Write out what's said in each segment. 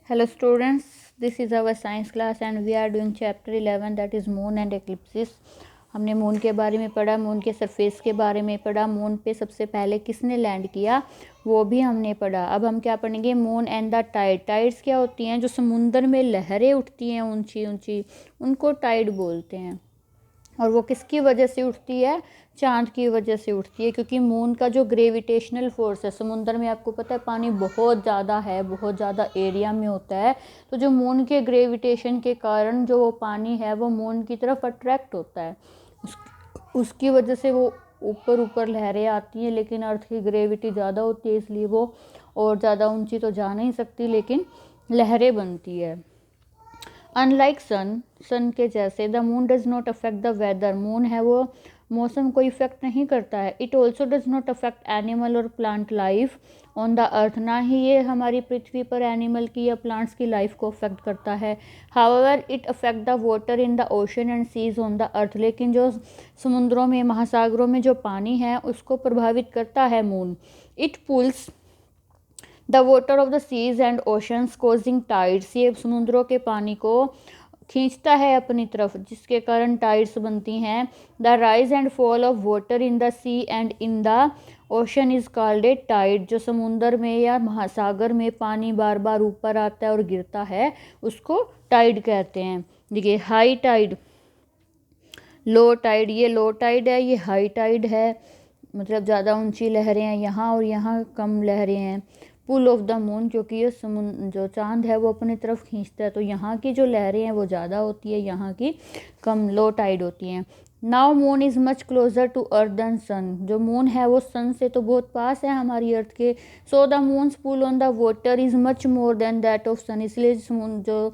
Hello students, this is our science class and we are doing chapter 11 that is moon and eclipses। हमने moon के बारे में पढ़ा, moon के surface के बारे में पढ़ा, मून पे सबसे पहले किसने लैंड किया वो भी हमने पढ़ा। अब हम क्या पढ़ेंगे, moon and the tide. Tides क्या होती हैं? जो समुंदर में लहरें उठती हैं ऊंची ऊंची, उनको टाइड बोलते हैं। और वो किसकी वजह से उठती है? चांद की वजह से उठती है, क्योंकि मून का जो ग्रेविटेशनल फोर्स है, समुंदर में आपको पता है पानी बहुत ज़्यादा है, बहुत ज़्यादा एरिया में होता है, तो जो मून के ग्रेविटेशन के कारण जो वो पानी है वो मून की तरफ अट्रैक्ट होता है, उसकी वजह से वो ऊपर ऊपर लहरें आती हैं। लेकिन अर्थ की ग्रेविटी ज़्यादा होती है, इसलिए वो और ज़्यादा ऊंची तो जा नहीं सकती, लेकिन लहरें बनती है। अनलाइक सन के जैसे the moon does not affect the weather. Moon है वो मौसम को इफेक्ट नहीं करता है। It also does not affect animal और plant life on the earth. ना ही ये हमारी पृथ्वी पर एनिमल की या प्लांट्स की लाइफ को अफेक्ट करता है। However it affect the water in the ocean and seas on the earth. लेकिन जो समुद्रों में, महासागरों में जो पानी है उसको प्रभावित करता है moon. It pulls the water of the seas and oceans causing tides. ये समुद्रों के पानी को खींचता है अपनी तरफ, जिसके कारण टाइड्स बनती हैं। The rise and fall of water in the sea and in the ocean is called a tide. जो समुंदर में या महासागर में पानी बार बार ऊपर आता है और गिरता है, उसको टाइड कहते हैं। देखिए, हाई टाइड, लो टाइड। ये लो टाइड है, ये हाई टाइड है, मतलब ज़्यादा ऊंची लहरें हैं यहाँ और यहाँ कम लहरें हैं। पुल ऑफ द मून, क्योंकि ये जो चांद है वो अपनी तरफ खींचता है, तो यहाँ की जो लहरें हैं वो ज़्यादा होती है, यहाँ की कम, लो टाइड होती हैं। Now moon is much closer to earth than sun. जो मून है वो सन से तो बहुत पास है हमारी अर्थ के। So the moon's pull on the water is much more than that of sun. इसलिए जो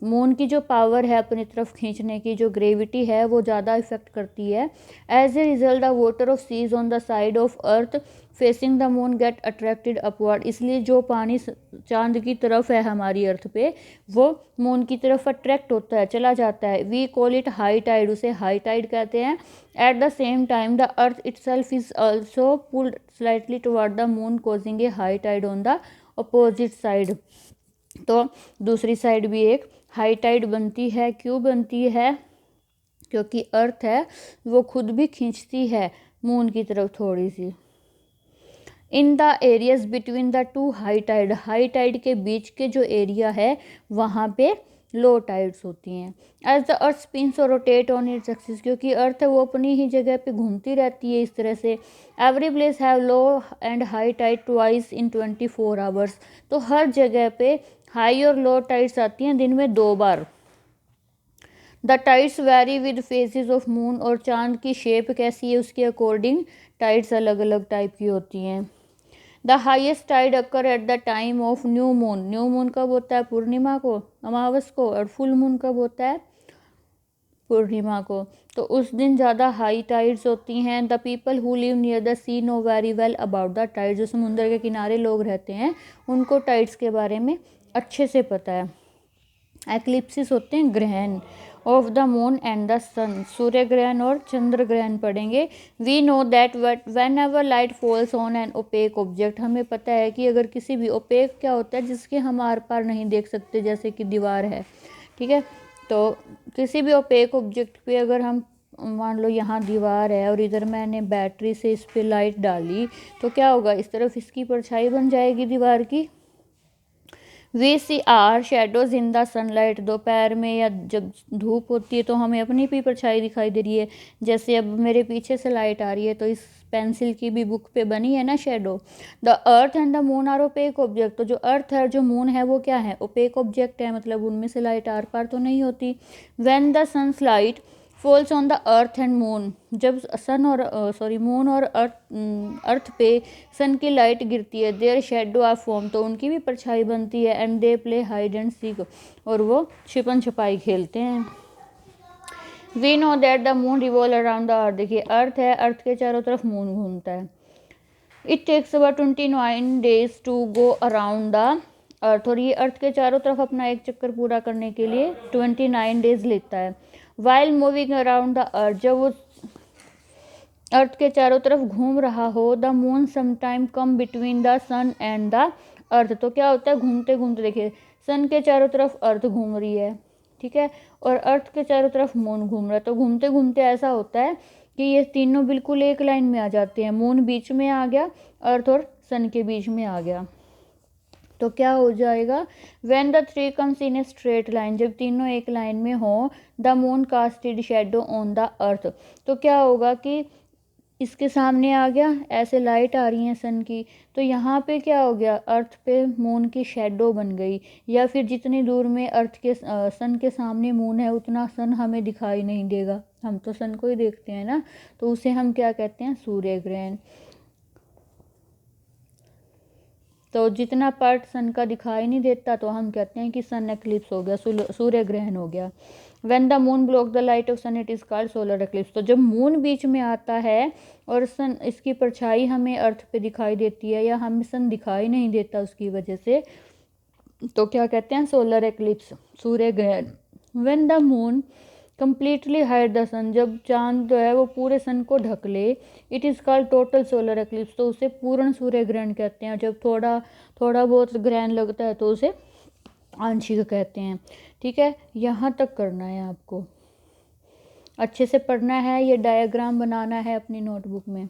मून की जो पावर है अपनी तरफ खींचने की, जो ग्रेविटी है, वो ज़्यादा इफेक्ट करती है। As a result the water of seas on the side of earth facing the moon get attracted upward. इसलिए जो पानी चांद की तरफ है हमारी अर्थ पे, वो मून की तरफ अट्रैक्ट होता है, चला जाता है। We call it high tide, उसे हाई टाइड कहते हैं। At the same time the earth itself is also pulled slightly toward the moon causing a high tide on the opposite side. तो दूसरी साइड भी एक हाई टाइड बनती है। क्यों बनती है? क्योंकि अर्थ है वो खुद भी खींचती है मून की तरफ थोड़ी सी। In the areas between the two high tide, high tide के बीच के जो एरिया है वहाँ पे लो टाइड्स होती हैं। एज द अर्थ स्पिन्स और रोटेट ऑन इट्स एक्सिस, क्योंकि अर्थ है वो अपनी ही जगह पे घूमती रहती है इस तरह से। Every place have low and high tide twice in 24 hours. तो हर जगह पे हाई और लो टाइड्स आती हैं दिन में 2 बार। The tides vary with phases of moon, और चांद की शेप कैसी है उसके अकॉर्डिंग टाइड्स अलग अलग टाइप की होती हैं। The highest tide occur at the time of new moon. New moon कब होता है? पूर्णिमा को, अमावस को। और फुल मून कब होता है? पूर्णिमा को। तो उस दिन ज़्यादा हाई टाइड्स होती हैं। The people who live near the sea know very well about the tides. जो समुद्र के किनारे लोग रहते हैं उनको टाइड्स के बारे में अच्छे से पता है। एक्लिप्सिस होते हैं ग्रहण of the moon and the sun. सूर्य ग्रहण और चंद्र ग्रहण पढ़ेंगे। We know that whenever light falls on an opaque object. हमें पता है कि अगर किसी भी, ओपेक क्या होता है? जिसके हम आर पार नहीं देख सकते, जैसे कि दीवार है, ठीक है। तो किसी भी ओपेक ऑब्जेक्ट पे अगर हम, मान लो यहाँ दीवार है और इधर मैंने बैटरी से इस पर लाइट डाली, तो क्या होगा? इस तरफ इसकी परछाई बन जाएगी दीवार की। We see are shadows in the sunlight. दोपहर में या जब धूप होती है तो हमें अपनी भी परछाई दिखाई दे रही है। जैसे अब मेरे पीछे से लाइट आ रही है तो इस पेंसिल की भी बुक पे बनी है ना shadow. The earth and the moon are opaque object. तो जो अर्थ है और जो मून है वो क्या है? ओपेक ऑब्जेक्ट है, मतलब उनमें से लाइट आर पार तो नहीं होती। When the sun's light falls on the earth and moon. जब सन और मून और अर्थ पे सन की लाइट गिरती है, देयर शेडो आर फॉर्म, तो उनकी भी परछाई बनती है। And they play hide and seek, और वो छिपन छुपाई खेलते हैं। We know that the moon revolve around the earth. देखिए, अर्थ है, अर्थ के चारों तरफ मून घूमता है। It takes about 29 days to go around the earth. और ये अर्थ के चारों तरफ अपना एक चक्कर पूरा करने के लिए 29 डेज लेता है। While moving around the earth, जब वो अर्थ के चारों तरफ घूम रहा हो, the moon sometime come between the sun and the earth. तो क्या होता है, घूमते घूमते, देखिए सन के चारों तरफ अर्थ घूम रही है, ठीक है, और अर्थ के चारों तरफ मून घूम रहा है। तो घूमते घूमते ऐसा होता है कि ये तीनों बिल्कुल एक लाइन में आ जाते हैं। मून बीच में आ गया, अर्थ और सन के बीच में आ गया। तो क्या हो जाएगा, when the three comes in a straight line, जब तीनों एक लाइन में हो, the moon casted shadow on the earth. तो क्या होगा कि इसके सामने आ गया, ऐसे लाइट आ रही है सन की, तो यहाँ पे क्या हो गया, अर्थ पे मून की शेडो बन गई। या फिर जितनी दूर में अर्थ के सन के सामने मून है उतना सन हमें दिखाई नहीं देगा, हम तो सन को ही देखते हैं ना, तो उसे हम क्या कहते हैं, सूर्य ग्रहण। तो जितना पार्ट सन का दिखाई नहीं देता तो हम कहते हैं कि सन एक्लिप्स हो गया, सूर्य ग्रहण हो गया। When the moon block the light of sun it is called solar eclipse. तो जब मून बीच में आता है और सन, इसकी परछाई हमें अर्थ पे दिखाई देती है या हमें सन दिखाई नहीं देता उसकी वजह से, तो क्या कहते हैं, सोलर एक्लिप्स, सूर्य ग्रहण। When the moon completely hide the sun, जब चांद जो है वो पूरे सन को ढक ले, it is called total solar eclipse. तो उसे पूर्ण सूर्य ग्रहण कहते हैं। जब थोड़ा थोड़ा बहुत ग्रहण लगता है तो उसे आंशिक कहते हैं। ठीक है, यहाँ तक करना है आपको, अच्छे से पढ़ना है, ये डायग्राम बनाना है अपनी नोटबुक में।